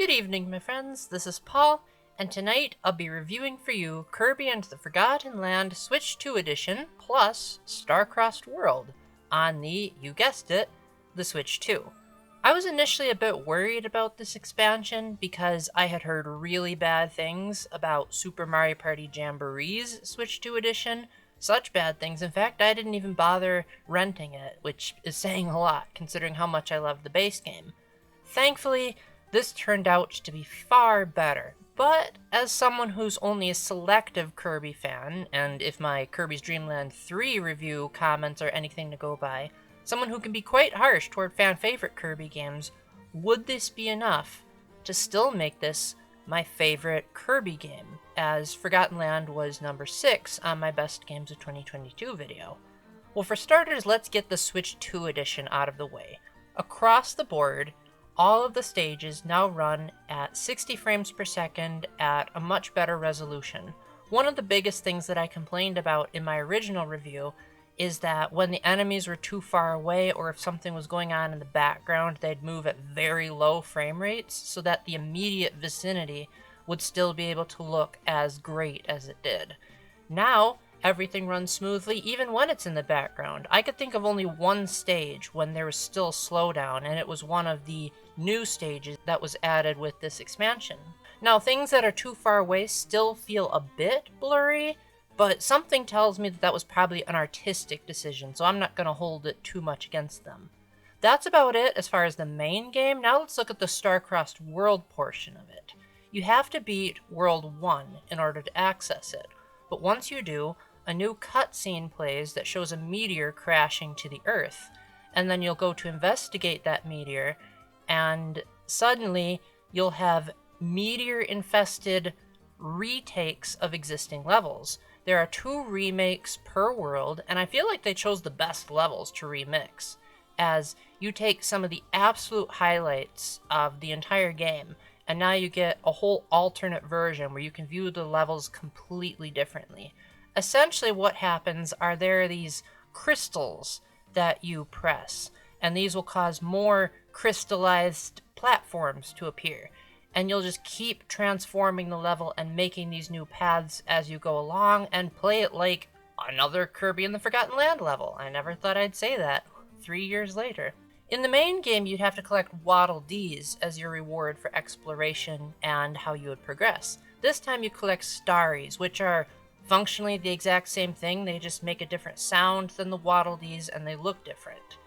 Good evening, my friends. This is Paul, and tonight I'll be reviewing for you Kirby and the Forgotten Land Switch 2 Edition plus Starcrossed World on the, you guessed it, the Switch 2. I was initially a bit worried about this expansion because I had heard really bad things about Super Mario Party Jamboree's Switch 2 Edition. Such bad things, in fact, I didn't even bother renting it, which is saying a lot considering how much I love the base game. Thankfully, this turned out to be far better, but as someone who's only a selective Kirby fan, and if my Kirby's Dream Land 3 review comments are anything to go by, someone who can be quite harsh toward fan-favorite Kirby games, would this be enough to still make this my favorite Kirby game, as Forgotten Land was number 6 on my Best Games of 2022 video? Well, for starters, let's get the Switch 2 edition out of the way. Across the board, all of the stages now run at 60 frames per second at a much better resolution. One of the biggest things that I complained about in my original review is that when the enemies were too far away or if something was going on in the background, they'd move at very low frame rates so that the immediate vicinity would still be able to look as great as it did. Now, everything runs smoothly even when it's in the background. I could think of only one stage when there was still slowdown, and it was one of the new stages that was added with this expansion. Now, things that are too far away still feel a bit blurry, but something tells me that that was probably an artistic decision, so I'm not going to hold it too much against them. That's about it as far as the main game. Now let's look at the Starcrossed World portion of it. You have to beat World 1 in order to access it, but once you do, a new cutscene plays that shows a meteor crashing to the Earth, and then you'll go to investigate that meteor, and suddenly you'll have meteor-infested retakes of existing levels. There are 2 remakes per world, and I feel like they chose the best levels to remix, as you take some of the absolute highlights of the entire game, and now you get a whole alternate version where you can view the levels completely differently. Essentially what happens are there are these crystals that you press, and these will cause more crystallized platforms to appear. And you'll just keep transforming the level and making these new paths as you go along and play it like another Kirby in the Forgotten Land level. I never thought I'd say that 3 years later. In the main game, you'd have to collect Waddle Dees as your reward for exploration and how you would progress. This time you collect Starries, which are functionally the exact same thing, they just make a different sound than the Waddle Dees and they look different.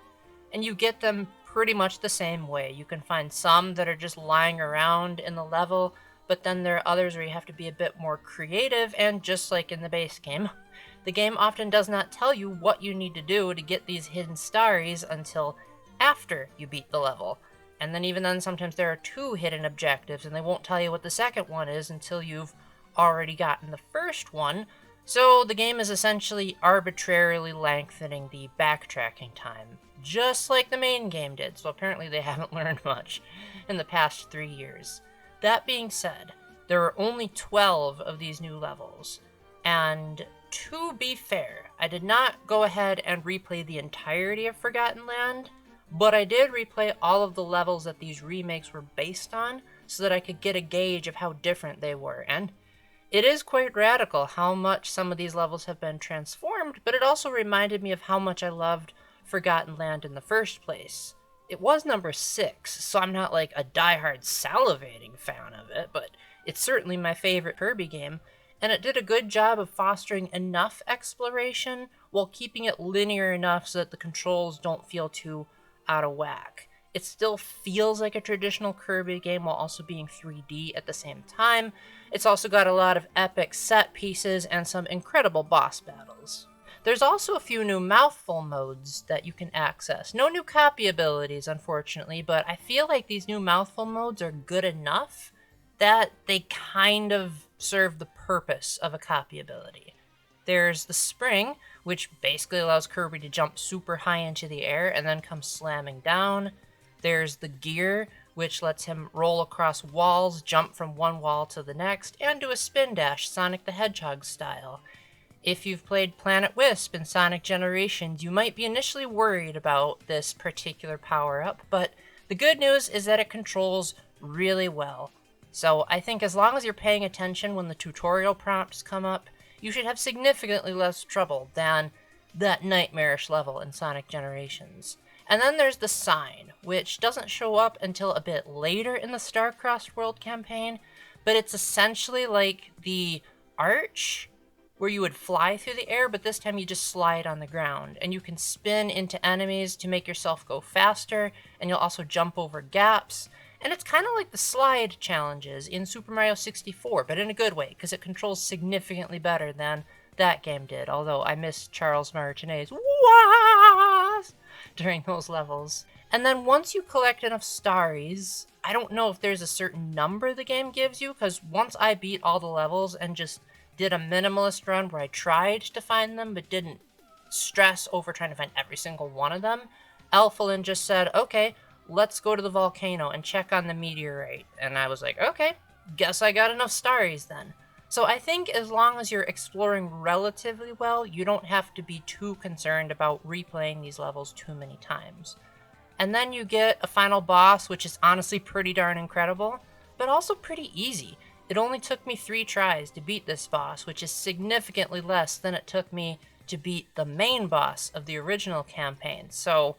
And you get them pretty much the same way. You can find some that are just lying around in the level, but then there are others where you have to be a bit more creative, and just like in the base game, the game often does not tell you what you need to do to get these hidden Starries until after you beat the level. And then even then, sometimes there are 2 hidden objectives, and they won't tell you what the second one is until you've already gotten the first one, so the game is essentially arbitrarily lengthening the backtracking time, just like the main game did, so apparently they haven't learned much in the past 3 years. That being said, there are only 12 of these new levels, and to be fair, I did not go ahead and replay the entirety of Forgotten Land, but I did replay all of the levels that these remakes were based on so that I could get a gauge of how different they were, and it is quite radical how much some of these levels have been transformed, but it also reminded me of how much I loved Forgotten Land in the first place. It was number 6, so I'm not like a diehard salivating fan of it, but it's certainly my favorite Kirby game, and it did a good job of fostering enough exploration while keeping it linear enough so that the controls don't feel too out of whack. It still feels like a traditional Kirby game while also being 3D at the same time. It's also got a lot of epic set pieces and some incredible boss battles. There's also a few new Mouthful modes that you can access. No new copy abilities, unfortunately, but I feel like these new Mouthful modes are good enough that they kind of serve the purpose of a copy ability. There's the Spring, which basically allows Kirby to jump super high into the air and then come slamming down. There's the Gear, which lets him roll across walls, jump from one wall to the next, and do a spin dash, Sonic the Hedgehog style. If you've played Planet Wisp in Sonic Generations, you might be initially worried about this particular power-up, but the good news is that it controls really well. So I think as long as you're paying attention when the tutorial prompts come up, you should have significantly less trouble than that nightmarish level in Sonic Generations. And then there's the sign, which doesn't show up until a bit later in the Starcrossed World campaign, but it's essentially like the arch where you would fly through the air, but this time you just slide on the ground. And you can spin into enemies to make yourself go faster, and you'll also jump over gaps. And it's kind of like the slide challenges in Super Mario 64, but in a good way, because it controls significantly better than that game did, although I missed Charles Martinet's "Wahs" during those levels. And then once you collect enough starries, I don't know if there's a certain number the game gives you, because once I beat all the levels and just did a minimalist run where I tried to find them but didn't stress over trying to find every single one of them, Elfilin just said, okay, let's go to the volcano and check on the meteorite. And I was like, okay, guess I got enough starries then. So I think as long as you're exploring relatively well, you don't have to be too concerned about replaying these levels too many times. And then you get a final boss, which is honestly pretty darn incredible, but also pretty easy. It only took me 3 tries to beat this boss, which is significantly less than it took me to beat the main boss of the original campaign. So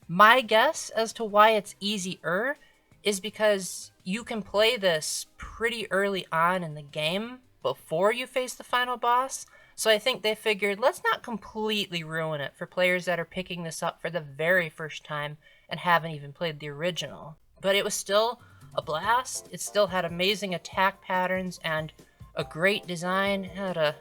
my guess as to why it's easier is because you can play this pretty early on in the game before you face the final boss. So I think they figured, let's not completely ruin it for players that are picking this up for the very first time and haven't even played the original. But it was still a blast. It still had amazing attack patterns and a great design. It had a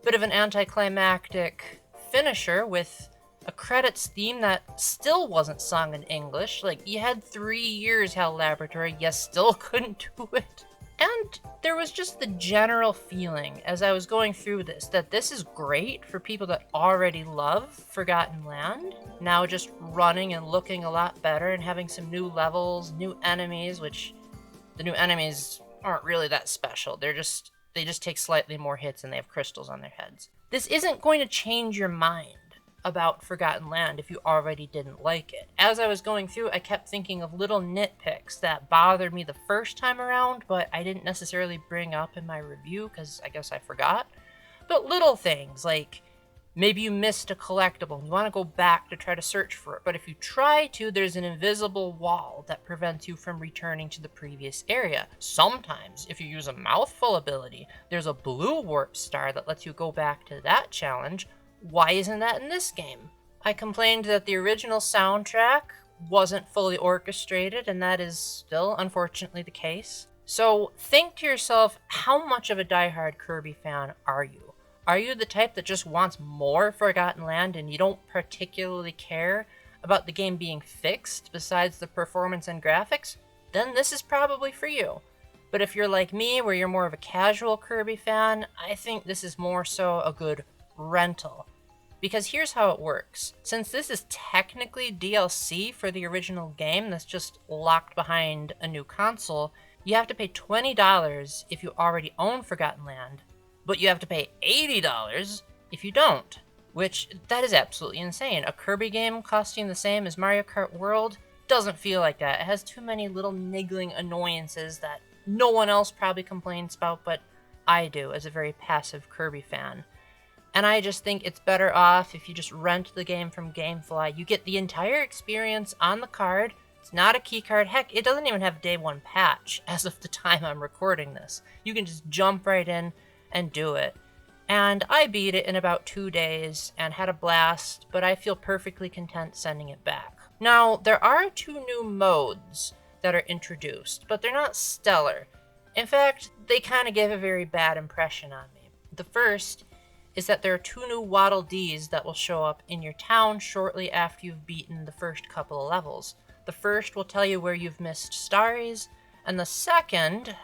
bit of an anticlimactic finisher with a credits theme that still wasn't sung in English. Like, you had 3 years, HAL Laboratory, you still couldn't do it. And there was just the general feeling as I was going through this that this is great for people that already love Forgotten Land, now just running and looking a lot better and having some new levels, new enemies, which the new enemies aren't really that special. They just take slightly more hits and they have crystals on their heads. This isn't going to change your mind about Forgotten Land if you already didn't like it. As I was going through, I kept thinking of little nitpicks that bothered me the first time around, but I didn't necessarily bring up in my review because I guess I forgot. But little things like maybe you missed a collectible and you want to go back to try to search for it, but if you try to, there's an invisible wall that prevents you from returning to the previous area. Sometimes, if you use a Mouthful ability, there's a blue warp star that lets you go back to that challenge. Why isn't that in this game? I complained that the original soundtrack wasn't fully orchestrated, and that is still, unfortunately, the case. So think to yourself, how much of a diehard Kirby fan are you? Are you the type that just wants more Forgotten Land and you don't particularly care about the game being fixed besides the performance and graphics? Then this is probably for you. But if you're like me, where you're more of a casual Kirby fan, I think this is more so a good rental. Because here's how it works. Since this is technically DLC for the original game that's just locked behind a new console, you have to pay $20 if you already own Forgotten Land, but you have to pay $80 if you don't. Which, that is absolutely insane. A Kirby game costing the same as Mario Kart World doesn't feel like that. It has too many little niggling annoyances that no one else probably complains about, but I do as a very passive Kirby fan. And I just think it's better off if you just rent the game from GameFly. You get the entire experience on the card. It's not a key card. Heck, it doesn't even have a day 1 patch as of the time I'm recording this. You can just jump right in and do it. And I beat it in about 2 days and had a blast, but I feel perfectly content sending it back. Now, there are 2 new modes that are introduced, but they're not stellar. In fact, they kind of gave a very bad impression on me. The first is that there are 2 new Waddle Dees that will show up in your town shortly after you've beaten the first couple of levels. The first will tell you where you've missed starries, and the second,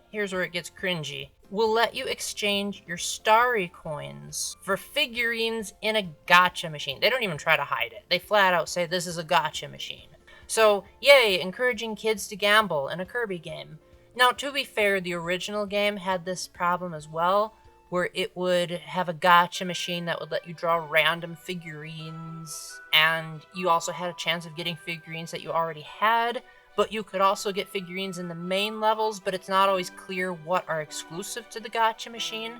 here's where it gets cringy, will let you exchange your starry coins for figurines in a gacha machine. They don't even try to hide it. They flat out say this is a gacha machine. So, yay, encouraging kids to gamble in a Kirby game. Now, to be fair, the original game had this problem as well, where it would have a gacha machine that would let you draw random figurines, and you also had a chance of getting figurines that you already had, but you could also get figurines in the main levels, but it's not always clear what are exclusive to the gacha machine.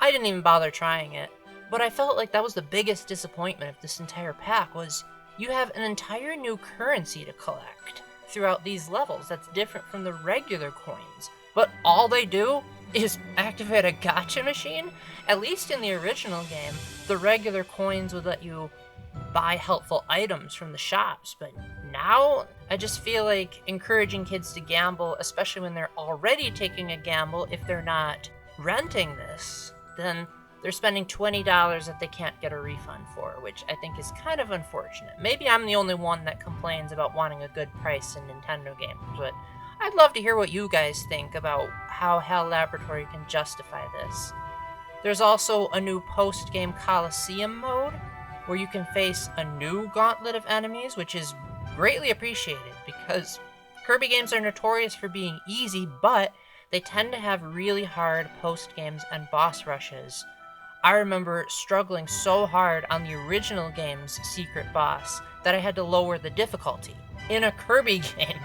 I didn't even bother trying it, but I felt like that was the biggest disappointment of this entire pack, was you have an entire new currency to collect throughout these levels that's different from the regular coins, but all they do is activate a gacha machine. At least in the original game, the regular coins would let you buy helpful items from the shops, but now I just feel like encouraging kids to gamble, especially when they're already taking a gamble, if they're not renting this, then they're spending $20 that they can't get a refund for, which I think is kind of unfortunate. Maybe I'm the only one that complains about wanting a good price in Nintendo games, but I'd love to hear what you guys think about how HAL Laboratory can justify this. There's also a new post-game Coliseum mode, where you can face a new gauntlet of enemies, which is greatly appreciated, because Kirby games are notorious for being easy, but they tend to have really hard post-games and boss rushes. I remember struggling so hard on the original game's secret boss that I had to lower the difficulty. In a Kirby game,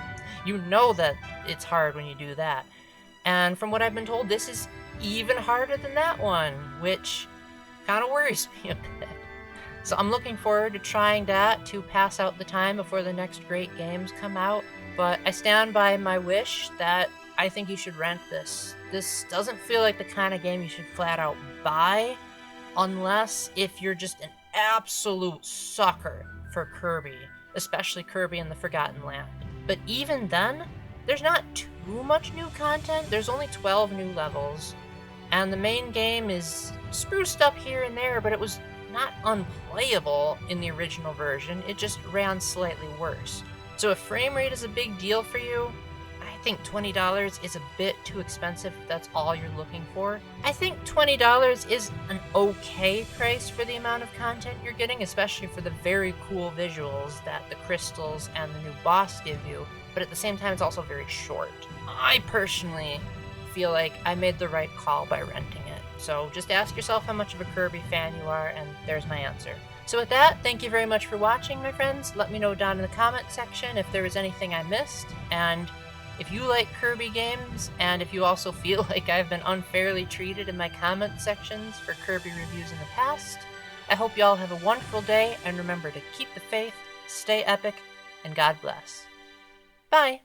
you know that it's hard when you do that. And from what I've been told, this is even harder than that one, which kind of worries me a bit. So I'm looking forward to trying that to pass out the time before the next great games come out. But I stand by my wish that I think you should rent this. This doesn't feel like the kind of game you should flat out buy, unless if you're just an absolute sucker for Kirby, especially Kirby and the Forgotten Land. But even then, there's not too much new content. There's only 12 new levels, and the main game is spruced up here and there, but it was not unplayable in the original version. It just ran slightly worse. So if frame rate is a big deal for you, I think $20 is a bit too expensive if that's all you're looking for. I think $20 is an okay price for the amount of content you're getting, especially for the very cool visuals that the crystals and the new boss give you, but at the same time it's also very short. I personally feel like I made the right call by renting it. So just ask yourself how much of a Kirby fan you are, and there's my answer. So with that, thank you very much for watching, my friends. Let me know down in the comment section if there was anything I missed, and if you like Kirby games, and if you also feel like I've been unfairly treated in my comment sections for Kirby reviews in the past, I hope you all have a wonderful day, and remember to keep the faith, stay epic, and God bless. Bye!